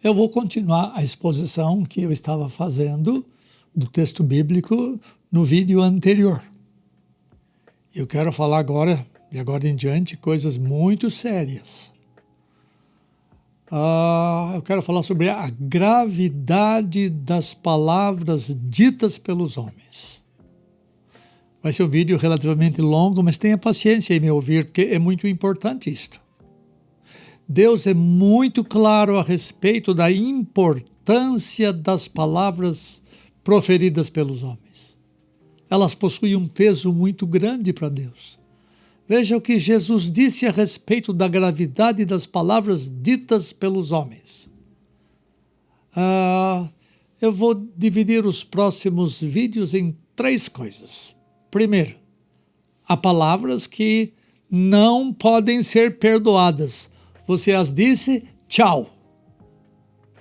Eu vou continuar a exposição que eu estava fazendo do texto bíblico no vídeo anterior. Eu quero falar agora, de agora em diante, coisas muito sérias. Eu quero falar sobre a gravidade das palavras ditas pelos homens. Vai ser um vídeo relativamente longo, mas tenha paciência em me ouvir, porque é muito importante isto. Deus é muito claro a respeito da importância das palavras proferidas pelos homens. Elas possuem um peso muito grande para Deus. Veja o que Jesus disse a respeito da gravidade das palavras ditas pelos homens. Eu vou dividir os próximos vídeos em 3 coisas. Primeiro, há palavras que não podem ser perdoadas. Você as disse, tchau.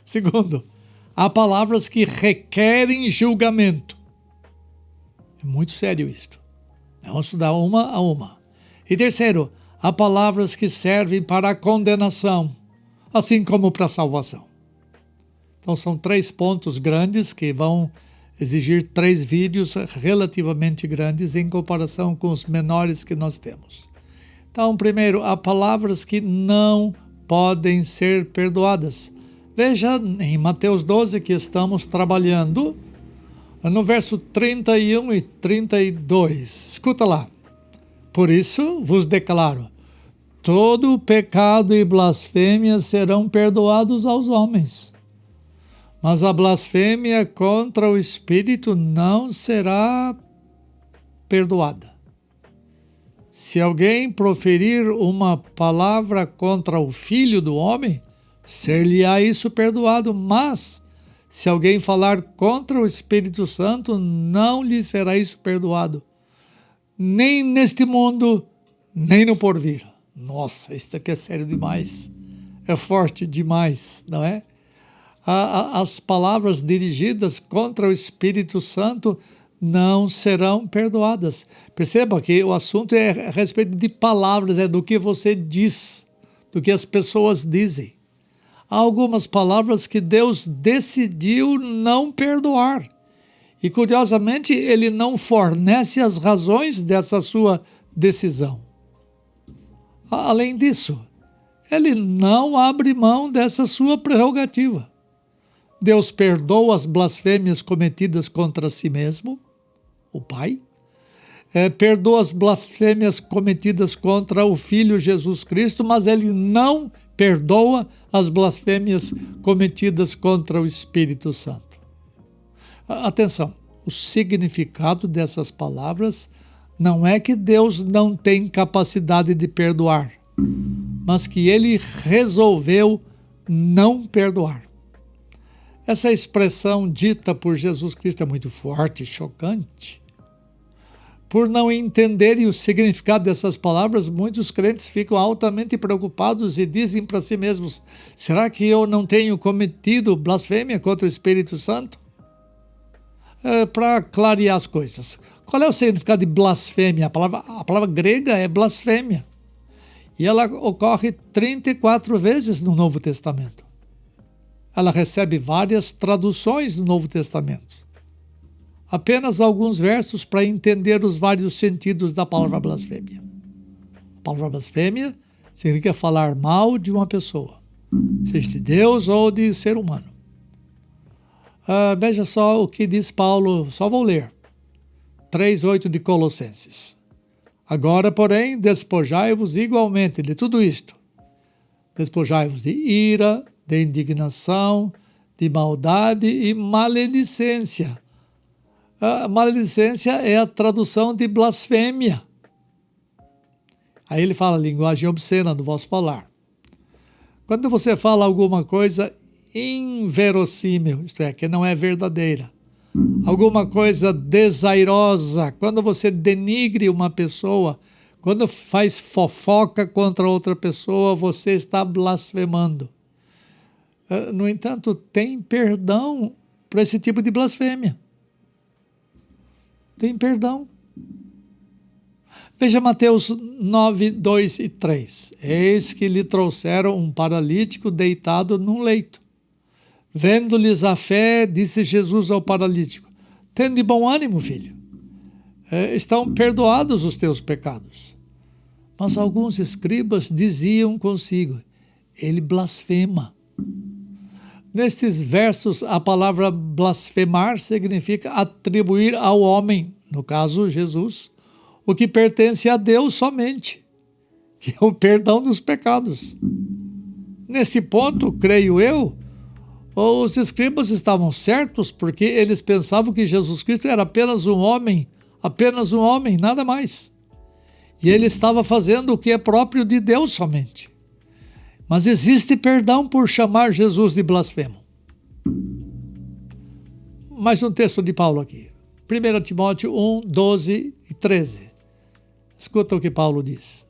Segundo, há palavras que requerem julgamento. É muito sério isto. Vamos estudar uma a uma. E terceiro, há palavras que servem para a condenação, assim como para a salvação. Então são 3 pontos grandes que vão exigir 3 vídeos relativamente grandes em comparação com os menores que nós temos. Então, primeiro, há palavras que não podem ser perdoadas. Veja em Mateus 12 que estamos trabalhando, no verso 31 e 32. Escuta lá. Por isso vos declaro, todo pecado e blasfêmia serão perdoados aos homens, mas a blasfêmia contra o Espírito não será perdoada. Se alguém proferir uma palavra contra o Filho do Homem, ser-lhe-á isso perdoado, mas se alguém falar contra o Espírito Santo, não lhe será isso perdoado, nem neste mundo, nem no porvir. Nossa, isso aqui é sério demais, é forte demais, não é? As palavras dirigidas contra o Espírito Santo não serão perdoadas. Perceba que o assunto é a respeito de palavras, é do que você diz, do que as pessoas dizem. Há algumas palavras que Deus decidiu não perdoar. E, curiosamente, ele não fornece as razões dessa sua decisão. Além disso, ele não abre mão dessa sua prerrogativa. Deus perdoa as blasfêmias cometidas contra si mesmo, o Pai, perdoa as blasfêmias cometidas contra o Filho Jesus Cristo, mas ele não perdoa as blasfêmias cometidas contra o Espírito Santo. Atenção, o significado dessas palavras não é que Deus não tem capacidade de perdoar, mas que ele resolveu não perdoar. Essa expressão dita por Jesus Cristo é muito forte, chocante. Por não entenderem o significado dessas palavras, muitos crentes ficam altamente preocupados e dizem para si mesmos, será que eu não tenho cometido blasfêmia contra o Espírito Santo? Para clarear as coisas, qual é o significado de blasfêmia? A palavra grega é blasfêmia. E ela ocorre 34 vezes no Novo Testamento. Ela recebe várias traduções no Novo Testamento. Apenas alguns versos para entender os vários sentidos da palavra blasfêmia. A palavra blasfêmia significa falar mal de uma pessoa, seja de Deus ou de ser humano. Veja só o que diz Paulo, só vou ler. 3:8 de Colossenses. Agora, porém, despojai-vos igualmente de tudo isto. Despojai-vos de ira, de indignação, de maldade e maledicência. A maledicência é a tradução de blasfêmia. Aí ele fala linguagem obscena do vosso falar. Quando você fala alguma coisa inverossímil, isto é, que não é verdadeira, alguma coisa desairosa, quando você denigre uma pessoa, quando faz fofoca contra outra pessoa, você está blasfemando. No entanto, tem perdão para esse tipo de blasfêmia. Tem perdão. Veja Mateus 9, 2 e 3. Eis que lhe trouxeram um paralítico deitado num leito. Vendo-lhes a fé, disse Jesus ao paralítico: tende bom ânimo, filho. Estão perdoados os teus pecados. Mas alguns escribas diziam consigo: ele blasfema. Nestes versos, a palavra blasfemar significa atribuir ao homem, no caso Jesus, o que pertence a Deus somente, que é o perdão dos pecados. Neste ponto, creio eu, os escribas estavam certos, porque eles pensavam que Jesus Cristo era apenas um homem, nada mais. E ele estava fazendo o que é próprio de Deus somente. Mas existe perdão por chamar Jesus de blasfemo. Mais um texto de Paulo aqui. 1 Timóteo 1, 12 e 13. Escuta o que Paulo diz.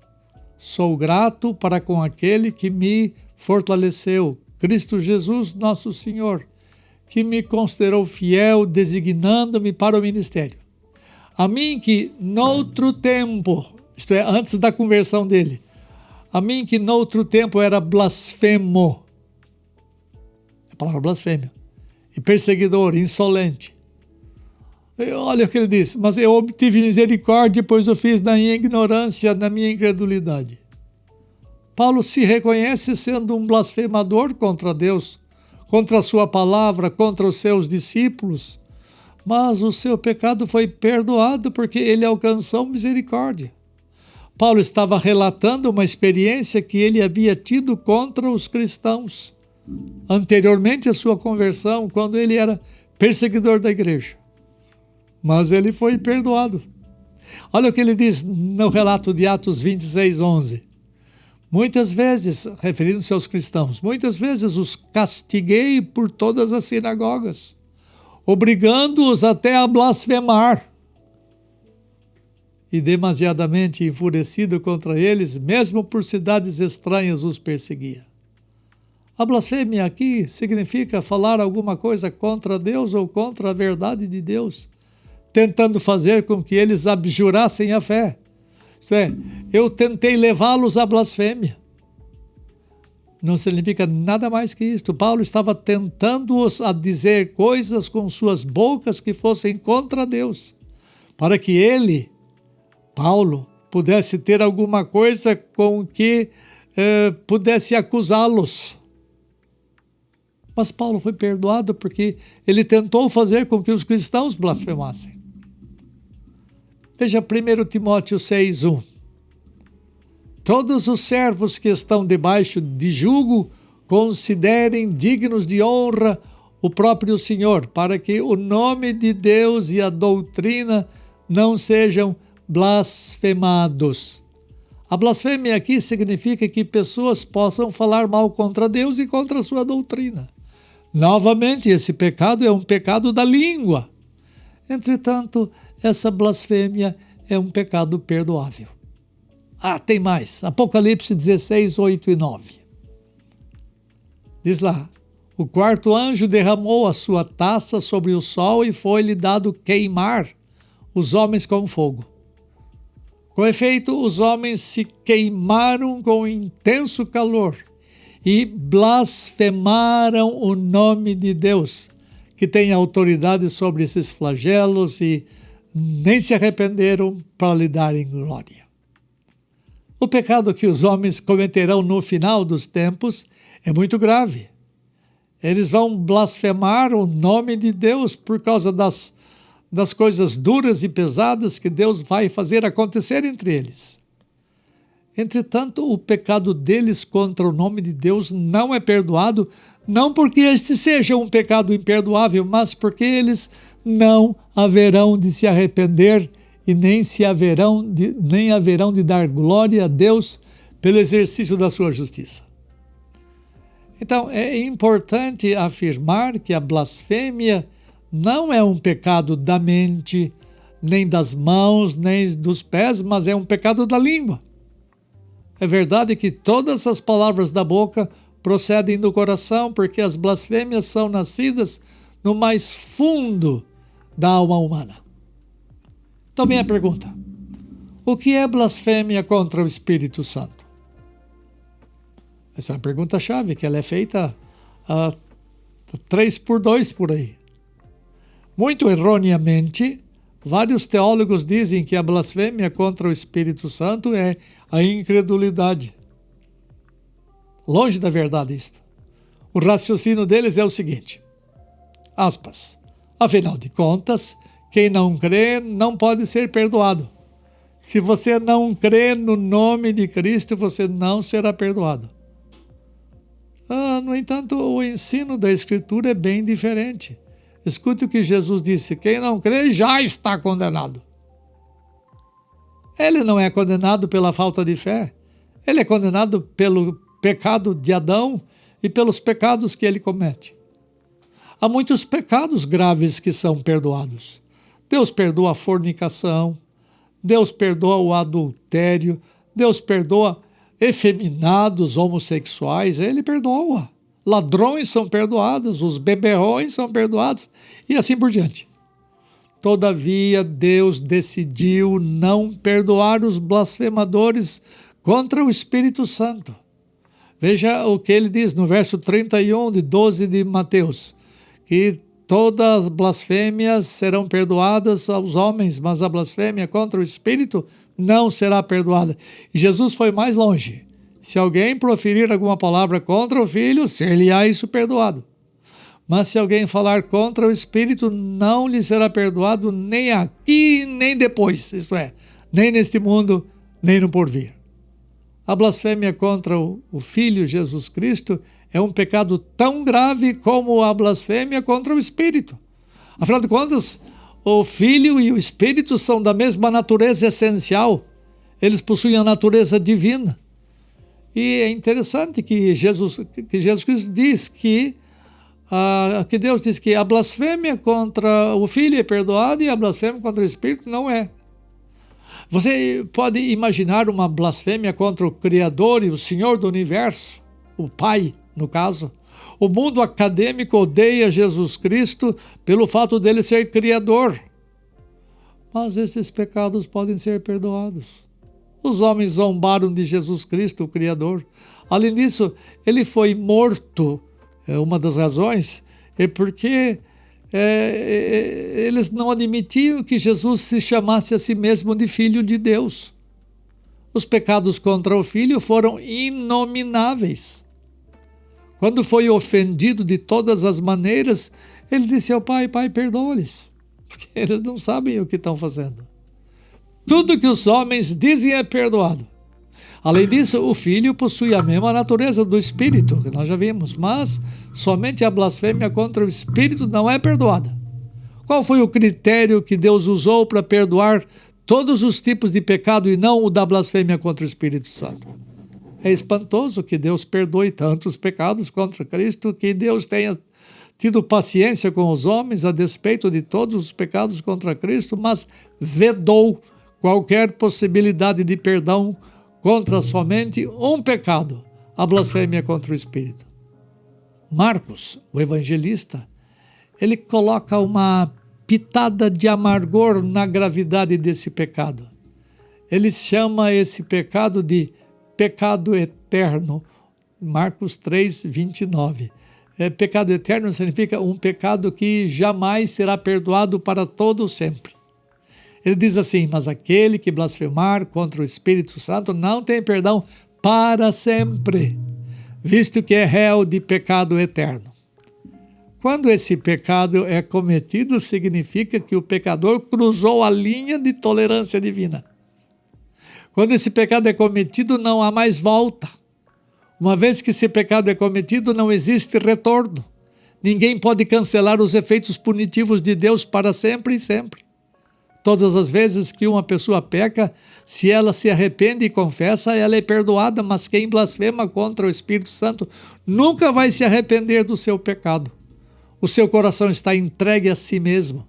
Sou grato para com aquele que me fortaleceu, Cristo Jesus, nosso Senhor, que me considerou fiel, designando-me para o ministério. A mim que noutro tempo, isto é, antes da conversão dele, a mim que noutro tempo era blasfemo, a palavra blasfêmia, e perseguidor, insolente. Olha o que ele diz: mas eu obtive misericórdia, pois eu fiz na minha ignorância, na minha incredulidade. Paulo se reconhece sendo um blasfemador contra Deus, contra a sua palavra, contra os seus discípulos, mas o seu pecado foi perdoado porque ele alcançou misericórdia. Paulo estava relatando uma experiência que ele havia tido contra os cristãos, anteriormente à sua conversão, quando ele era perseguidor da igreja. Mas ele foi perdoado. Olha o que ele diz no relato de Atos 26, 11. Muitas vezes, referindo-se aos cristãos, muitas vezes os castiguei por todas as sinagogas, obrigando-os até a blasfemar. E demasiadamente enfurecido contra eles, mesmo por cidades estranhas os perseguia. A blasfêmia aqui significa falar alguma coisa contra Deus ou contra a verdade de Deus, tentando fazer com que eles abjurassem a fé. Isto é, eu tentei levá-los à blasfêmia. Não significa nada mais que isto. Paulo estava tentando-os a dizer coisas com suas bocas que fossem contra Deus, para que ele, Paulo, pudesse ter alguma coisa com que pudesse acusá-los. Mas Paulo foi perdoado porque ele tentou fazer com que os cristãos blasfemassem. Veja 1 Timóteo 6, 1. Todos os servos que estão debaixo de jugo considerem dignos de honra o próprio Senhor, para que o nome de Deus e a doutrina não sejam blasfemados. A blasfêmia aqui significa que pessoas possam falar mal contra Deus e contra a sua doutrina. Novamente, esse pecado é um pecado da língua. Entretanto, essa blasfêmia é um pecado perdoável. Tem mais. Apocalipse 16, 8 e 9. Diz lá: o quarto anjo derramou a sua taça sobre o sol e foi-lhe dado queimar os homens com fogo. Com efeito, os homens se queimaram com intenso calor e blasfemaram o nome de Deus, que tem autoridade sobre esses flagelos, e nem se arrependeram para lhe darem glória. O pecado que os homens cometerão no final dos tempos é muito grave. Eles vão blasfemar o nome de Deus por causa das coisas duras e pesadas que Deus vai fazer acontecer entre eles. Entretanto, o pecado deles contra o nome de Deus não é perdoado, não porque este seja um pecado imperdoável, mas porque eles não haverão de se arrepender e nem haverão de dar glória a Deus pelo exercício da sua justiça. Então, é importante afirmar que a blasfêmia não é um pecado da mente, nem das mãos, nem dos pés, mas é um pecado da língua. É verdade que todas as palavras da boca procedem do coração, porque as blasfêmias são nascidas no mais fundo da alma humana. Então vem a pergunta: o que é blasfêmia contra o Espírito Santo? Essa é a pergunta-chave, que ela é feita 3 por 2 por aí. Muito erroneamente, vários teólogos dizem que a blasfêmia contra o Espírito Santo é a incredulidade. Longe da verdade isto. O raciocínio deles é o seguinte, aspas, afinal de contas, quem não crê não pode ser perdoado. Se você não crê no nome de Cristo, você não será perdoado. No entanto, o ensino da Escritura é bem diferente. Escute o que Jesus disse, quem não crê já está condenado. Ele não é condenado pela falta de fé, ele é condenado pelo pecado de Adão e pelos pecados que ele comete. Há muitos pecados graves que são perdoados. Deus perdoa a fornicação, Deus perdoa o adultério, Deus perdoa efeminados, homossexuais, ele perdoa. Ladrões são perdoados, os beberrões são perdoados e assim por diante. Todavia, Deus decidiu não perdoar os blasfemadores contra o Espírito Santo. Veja o que ele diz no verso 31 de 12 de Mateus, que todas as blasfêmias serão perdoadas aos homens, mas a blasfêmia contra o Espírito não será perdoada. E Jesus foi mais longe. Se alguém proferir alguma palavra contra o Filho, ser-lhe-á isso perdoado. Mas se alguém falar contra o Espírito, não lhe será perdoado nem aqui, nem depois, isto é, nem neste mundo, nem no porvir. A blasfêmia contra o Filho Jesus Cristo é um pecado tão grave como a blasfêmia contra o Espírito. Afinal de contas, o Filho e o Espírito são da mesma natureza essencial. Eles possuem a natureza divina. E é interessante que Jesus Cristo diz que Deus diz que a blasfêmia contra o Filho é perdoada e a blasfêmia contra o Espírito não é. Você pode imaginar uma blasfêmia contra o Criador e o Senhor do Universo, o Pai, no caso? O mundo acadêmico odeia Jesus Cristo pelo fato dele ser Criador. Mas esses pecados podem ser perdoados. Os homens zombaram de Jesus Cristo, o Criador. Além disso, ele foi morto. Uma das razões é porque eles não admitiam que Jesus se chamasse a si mesmo de Filho de Deus. Os pecados contra o Filho foram inomináveis. Quando foi ofendido de todas as maneiras, ele disse ao Pai, Pai, perdoa-lhes, porque eles não sabem o que estão fazendo. Tudo que os homens dizem é perdoado. Além disso, o Filho possui a mesma natureza do Espírito, que nós já vimos, mas somente a blasfêmia contra o Espírito não é perdoada. Qual foi o critério que Deus usou para perdoar todos os tipos de pecado e não o da blasfêmia contra o Espírito Santo? É espantoso que Deus perdoe tantos pecados contra Cristo, que Deus tenha tido paciência com os homens a despeito de todos os pecados contra Cristo, mas vedou qualquer possibilidade de perdão contra somente um pecado, a blasfêmia contra o Espírito. Marcos, o evangelista, ele coloca uma pitada de amargor na gravidade desse pecado. Ele chama esse pecado de pecado eterno, Marcos 3, 29. Pecado eterno significa um pecado que jamais será perdoado para todo sempre. Ele diz assim, mas aquele que blasfemar contra o Espírito Santo não tem perdão para sempre, visto que é réu de pecado eterno. Quando esse pecado é cometido, significa que o pecador cruzou a linha de tolerância divina. Quando esse pecado é cometido, não há mais volta. Uma vez que esse pecado é cometido, não existe retorno. Ninguém pode cancelar os efeitos punitivos de Deus para sempre e sempre. Todas as vezes que uma pessoa peca, se ela se arrepende e confessa, ela é perdoada, mas quem blasfema contra o Espírito Santo nunca vai se arrepender do seu pecado. O seu coração está entregue a si mesmo,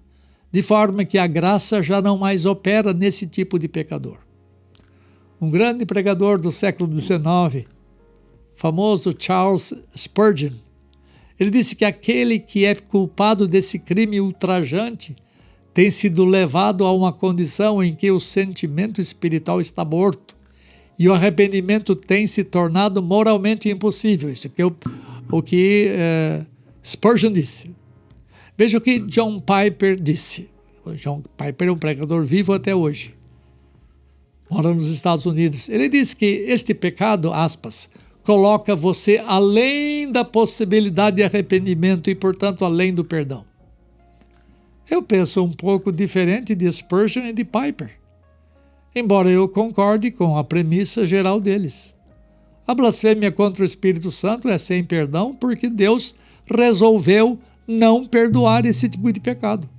de forma que a graça já não mais opera nesse tipo de pecador. Um grande pregador do século XIX, famoso Charles Spurgeon, ele disse que aquele que é culpado desse crime ultrajante tem sido levado a uma condição em que o sentimento espiritual está morto e o arrependimento tem se tornado moralmente impossível. Isso aqui é o que Spurgeon disse. Veja o que John Piper disse. John Piper é um pregador vivo até hoje. Mora nos Estados Unidos. Ele diz que este pecado, aspas, coloca você além da possibilidade de arrependimento e, portanto, além do perdão. Eu penso um pouco diferente de Spurgeon e de Piper, embora eu concorde com a premissa geral deles. A blasfêmia contra o Espírito Santo é sem perdão porque Deus resolveu não perdoar esse tipo de pecado.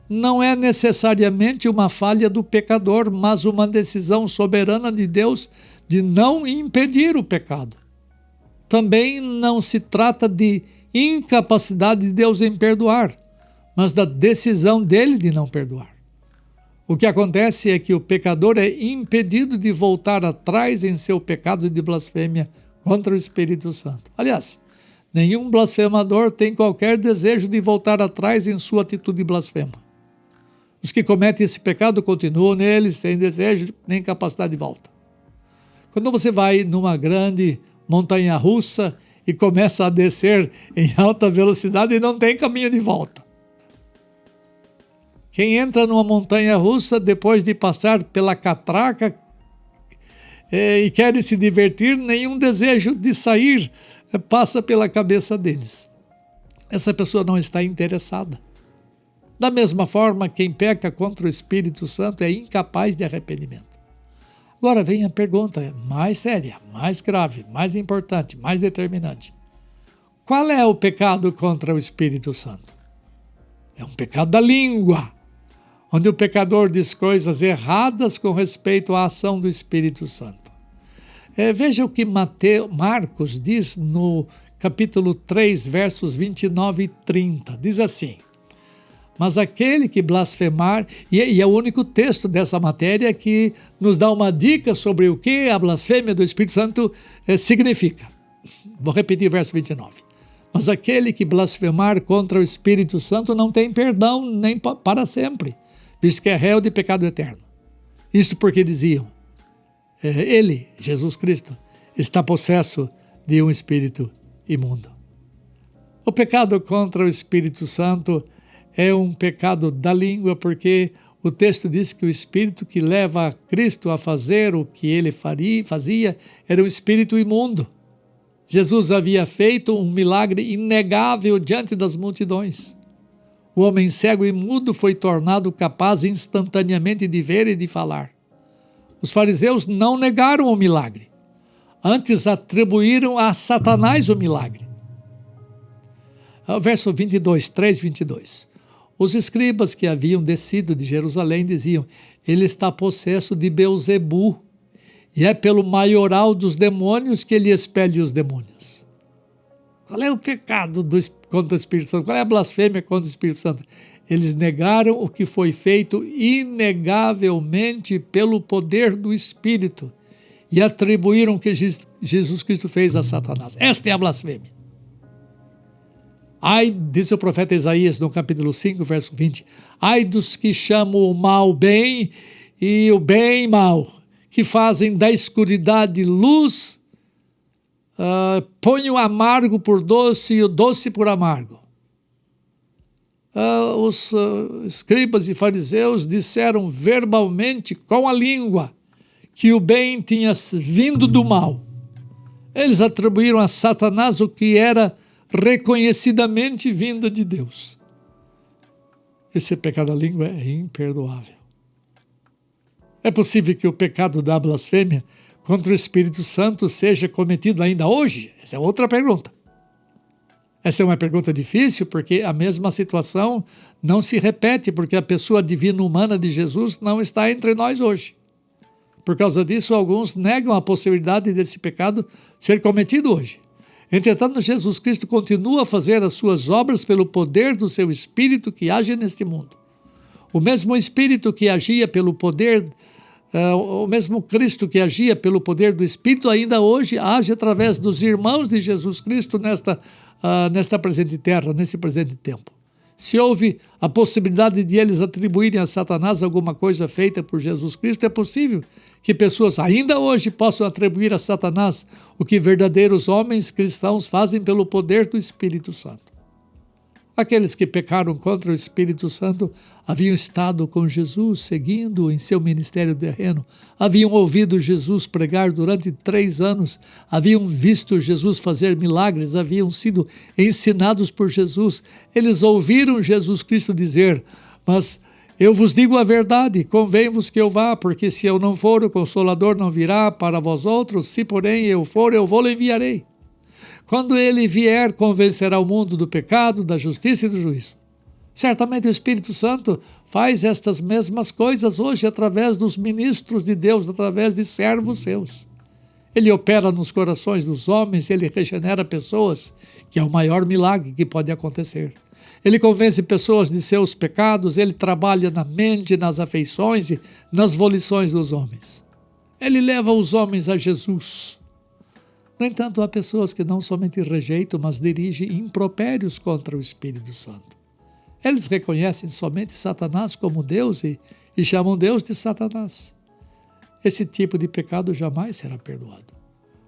Não é necessariamente uma falha do pecador, mas uma decisão soberana de Deus de não impedir o pecado. Também não se trata de incapacidade de Deus em perdoar, mas da decisão dele de não perdoar. O que acontece é que o pecador é impedido de voltar atrás em seu pecado de blasfêmia contra o Espírito Santo. Aliás, nenhum blasfemador tem qualquer desejo de voltar atrás em sua atitude blasfema. Os que cometem esse pecado continuam nele sem desejo nem capacidade de volta. Quando você vai numa grande montanha-russa e começa a descer em alta velocidade e não tem caminho de volta. Quem entra numa montanha-russa depois de passar pela catraca e quer se divertir, nenhum desejo de sair passa pela cabeça deles. Essa pessoa não está interessada. Da mesma forma, quem peca contra o Espírito Santo é incapaz de arrependimento. Agora vem a pergunta mais séria, mais grave, mais importante, mais determinante. Qual é o pecado contra o Espírito Santo? É um pecado da língua, onde o pecador diz coisas erradas com respeito à ação do Espírito Santo. Veja o que Marcos diz no capítulo 3, versos 29 e 30. Diz assim: mas aquele que blasfemar, e é o único texto dessa matéria que nos dá uma dica sobre o que a blasfêmia do Espírito Santo significa. Vou repetir o verso 29. Mas aquele que blasfemar contra o Espírito Santo não tem perdão nem para sempre, visto que é réu de pecado eterno. Isto porque diziam, ele, Jesus Cristo, está possesso de um espírito imundo. O pecado contra o Espírito Santo é um pecado da língua, porque o texto diz que o espírito que leva a Cristo a fazer o que ele fazia era um espírito imundo. Jesus havia feito um milagre inegável diante das multidões. O homem cego e mudo foi tornado capaz instantaneamente de ver e de falar. Os fariseus não negaram o milagre, antes atribuíram a Satanás o milagre. Verso 22, 3:22. Os escribas que haviam descido de Jerusalém diziam, ele está possesso de Beelzebu, e é pelo maioral dos demônios que ele expele os demônios. Qual é o pecado contra o Espírito Santo? Qual é a blasfêmia contra o Espírito Santo? Eles negaram o que foi feito inegavelmente pelo poder do Espírito e atribuíram o que Jesus Cristo fez a Satanás. Esta é a blasfêmia. Ai, diz o profeta Isaías no capítulo 5, verso 20, ai dos que chamam o mal bem e o bem mal, que fazem da escuridade luz, põem o amargo por doce e o doce por amargo. Os escribas e fariseus disseram verbalmente, com a língua, que o bem tinha vindo do mal. Eles atribuíram a Satanás o que era reconhecidamente vinda de Deus. Esse pecado da língua é imperdoável. É possível que o pecado da blasfêmia contra o Espírito Santo seja cometido ainda hoje? Essa é outra pergunta. Essa é uma pergunta difícil porque a mesma situação não se repete, porque a pessoa divina humana de Jesus não está entre nós hoje. Por causa disso, alguns negam a possibilidade desse pecado ser cometido hoje. Entretanto, Jesus Cristo continua a fazer as suas obras pelo poder do seu Espírito que age neste mundo. O mesmo Espírito que agia pelo poder, o mesmo Cristo que agia pelo poder do Espírito, ainda hoje age através dos irmãos de Jesus Cristo nesta presente terra, nesse presente tempo. Se houve a possibilidade de eles atribuírem a Satanás alguma coisa feita por Jesus Cristo, é possível que pessoas ainda hoje possam atribuir a Satanás o que verdadeiros homens cristãos fazem pelo poder do Espírito Santo. Aqueles que pecaram contra o Espírito Santo haviam estado com Jesus, seguindo em seu ministério terreno, haviam ouvido Jesus pregar durante 3 anos, haviam visto Jesus fazer milagres, haviam sido ensinados por Jesus. Eles ouviram Jesus Cristo dizer: mas eu vos digo a verdade, convém-vos que eu vá, porque se eu não for, o Consolador não virá para vós outros, se porém eu for, eu vou-lo enviarei. Quando ele vier, convencerá o mundo do pecado, da justiça e do juízo. Certamente o Espírito Santo faz estas mesmas coisas hoje através dos ministros de Deus, através de servos seus. Ele opera nos corações dos homens, ele regenera pessoas, que é o maior milagre que pode acontecer. Ele convence pessoas de seus pecados, ele trabalha na mente, nas afeições e nas volições dos homens. Ele leva os homens a Jesus. No entanto, há pessoas que não somente rejeitam, mas dirigem impropérios contra o Espírito Santo. Eles reconhecem somente Satanás como Deus e chamam Deus de Satanás. Esse tipo de pecado jamais será perdoado.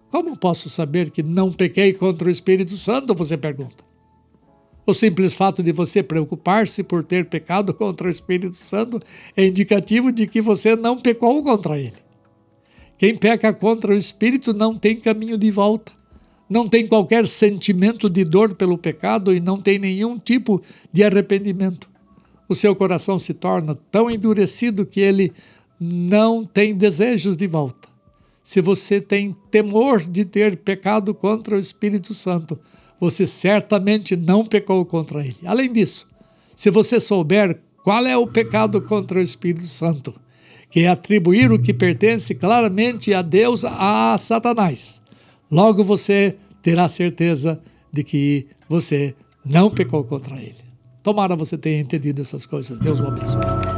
Como posso saber que não pequei contra o Espírito Santo, você pergunta? O simples fato de você preocupar-se por ter pecado contra o Espírito Santo é indicativo de que você não pecou contra ele. Quem peca contra o Espírito não tem caminho de volta, não tem qualquer sentimento de dor pelo pecado e não tem nenhum tipo de arrependimento. O seu coração se torna tão endurecido que ele não tem desejos de volta. Se você tem temor de ter pecado contra o Espírito Santo, você certamente não pecou contra ele. Além disso, se você souber qual é o pecado contra o Espírito Santo, que é atribuir o que pertence claramente a Deus a Satanás, logo você terá certeza de que você não pecou contra ele. Tomara você tenha entendido essas coisas. Deus o abençoe.